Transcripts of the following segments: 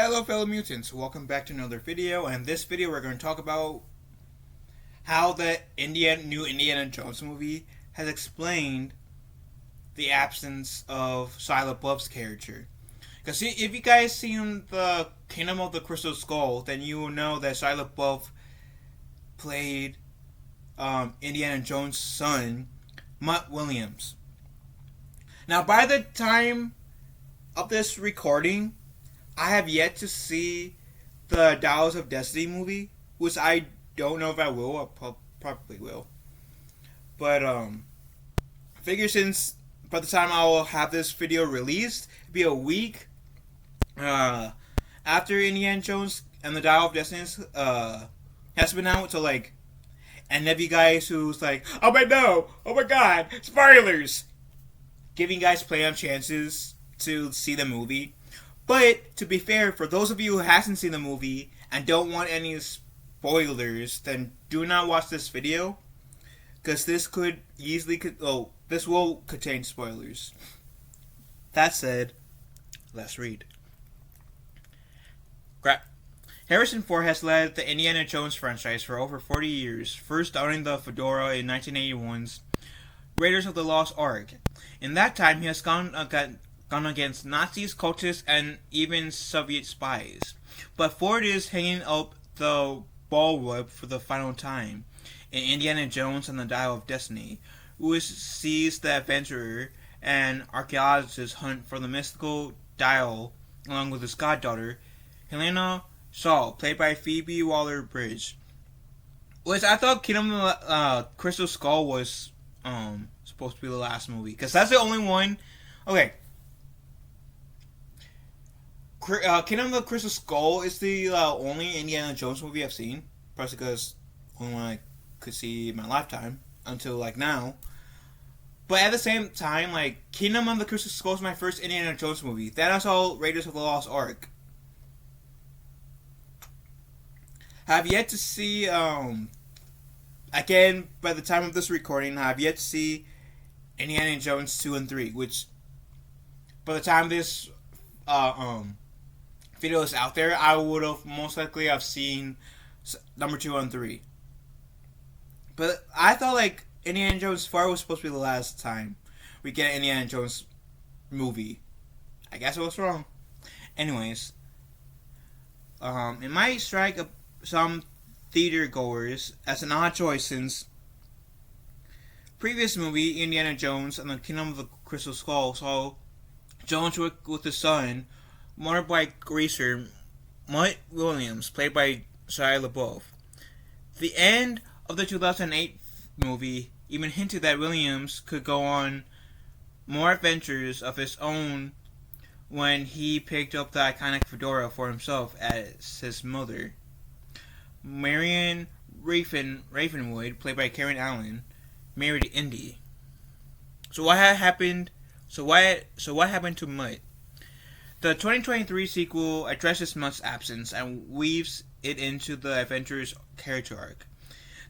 Hello fellow mutants, welcome back to another video, and in this video we're going to talk about how the new Indiana Jones movie has explained the absence of Shia LaBeouf's character. Because if you guys seen the Kingdom of the Crystal Skull, then you will know that Shia LaBeouf played Indiana Jones' son, Mutt Williams. Now by the time of this recording, I have yet to see the Dials of Destiny movie, which I don't know if I will. I probably will. But I figure since by the time I will have this video released, it'll be a week after Indiana Jones and the Dial of Destiny has been out. So and of you guys who's like, oh my god, spoilers, giving guys plenty of chances to see the movie. But, to be fair, for those of you who hasn't seen the movie and don't want any spoilers, then do not watch this video, because this this will contain spoilers. That said, let's read. Harrison Ford has led the Indiana Jones franchise for over 40 years, first donning the fedora in 1981's Raiders of the Lost Ark. In that time, he has gone against Nazis, cultists, and even Soviet spies. But Ford is hanging up the bullwhip for the final time in Indiana Jones and the Dial of Destiny, which sees the adventurer and archaeologist hunt for the mystical Dial along with his goddaughter, Helena Shaw, played by Phoebe Waller-Bridge. Which I thought Kingdom of the Crystal Skull was supposed to be the last movie, because that's the only one. Okay. Kingdom of the Crystal Skull is the only Indiana Jones movie I've seen. Probably because only one I could see in my lifetime until now. But at the same time, Kingdom of the Crystal Skull is my first Indiana Jones movie. Then I saw Raiders of the Lost Ark. Have yet to see again by the time of this recording, I have yet to see Indiana Jones 2 and 3, which by the time this video is out there, I would have most likely have seen number 2 and 3. But I thought Indiana Jones 4 was supposed to be the last time we get an Indiana Jones movie. I guess I was wrong. Anyways, it might strike some theater goers as an odd choice since previous movie Indiana Jones and the Kingdom of the Crystal Skull saw Jones with his son, motorbike racer Mutt Williams, played by Shia LaBeouf. The end of the 2008 movie even hinted that Williams could go on more adventures of his own when he picked up the iconic fedora for himself as his mother. Marion Ravenwood, played by Karen Allen, married Indy. So what happened to Mutt? The 2023 sequel addresses Mutt's absence and weaves it into the adventurer's character arc.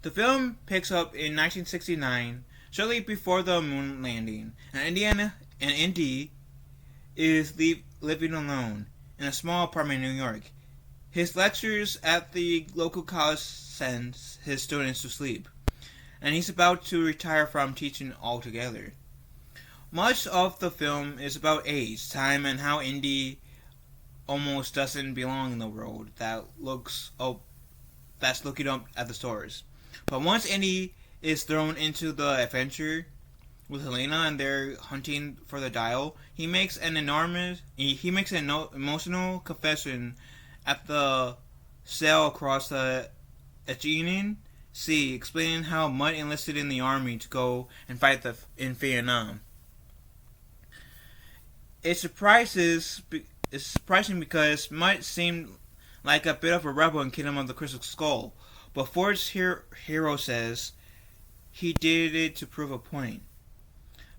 The film picks up in 1969, shortly before the moon landing, and Indy is living alone in a small apartment in New York. His lectures at the local college send his students to sleep, and he's about to retire from teaching altogether. Much of the film is about age, time, and how Indy almost doesn't belong in the world that's looking up at the stars. But once Indy is thrown into the adventure with Helena and they're hunting for the Dial, he makes an emotional confession at the sail across the Aegean Sea, explaining how Mutt enlisted in the army to go and fight in Vietnam. It's surprising because Mutt seemed like a bit of a rebel in Kingdom of the Crystal Skull, but Ford's hero says he did it to prove a point.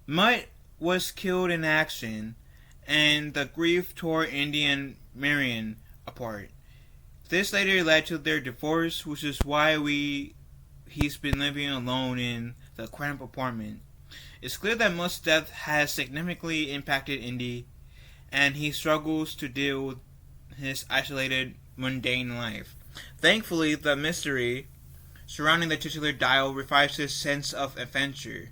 Mutt was killed in action, and the grief tore Indy and Marion apart. This later led to their divorce, which is why he's been living alone in the cramped apartment. It's clear that Mutt's death has significantly impacted Indy, and he struggles to deal with his isolated, mundane life. Thankfully, the mystery surrounding the titular dial revives his sense of adventure,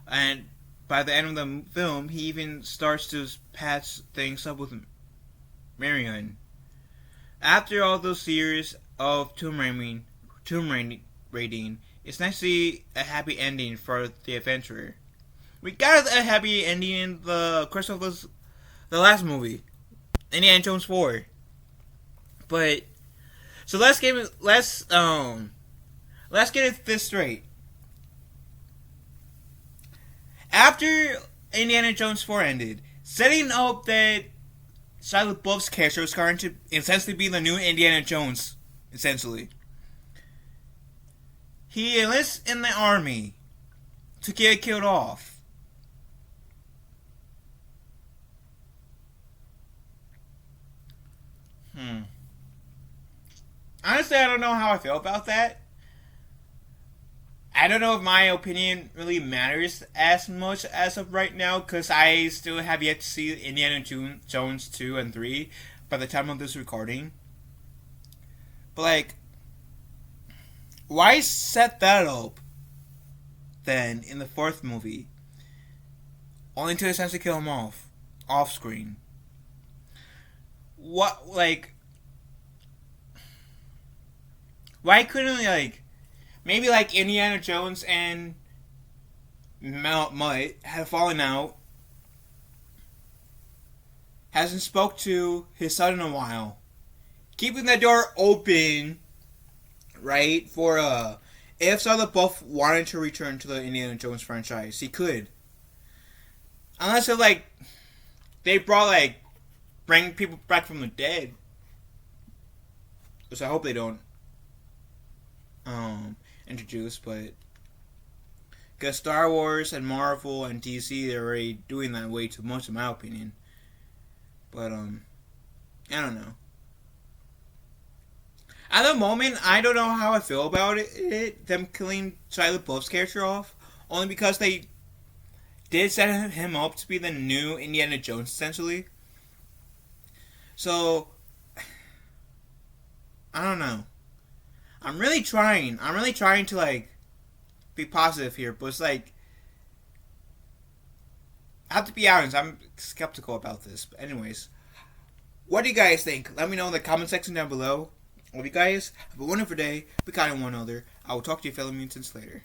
and by the end of the film, he even starts to patch things up with Marion. After all those years of tomb raiding, it's nice to see a happy ending for the adventurer. We got a happy ending in the the last movie, Indiana Jones 4. But so let's get it this straight. After Indiana Jones 4 ended, setting up that Shia LaBeouf's character was going to essentially be the new Indiana Jones, essentially. He enlists in the army to get killed off. Honestly, I don't know how I feel about that. I don't know if my opinion really matters as much as of right now because I still have yet to see Indiana Jones 2 and 3 by the time of this recording. But, like, why set that up then in the fourth movie only to essentially kill him off screen? What, like, why couldn't, like, maybe, like, Indiana Jones and Mutt have fallen out, hasn't spoke to his son in a while, keeping the door open, right, for, if Shia LaBeouf wanted to return to the Indiana Jones franchise, he could. Unless, if, like, they bring people back from the dead. Which I hope they don't, introduce, but because Star Wars and Marvel and DC, they're already doing that way too much in my opinion. But I don't know. At the moment, I don't know how I feel about them killing Shia LaBeouf's character off, only because they did set him up to be the new Indiana Jones essentially. So I don't know. I'm really trying to, like, be positive here, but it's like, I have to be honest, I'm skeptical about this. But anyways, what do you guys think? Let me know in the comment section down below. Love you guys. Have a wonderful day. Be kind to one another. I will talk to you fellow mutants later.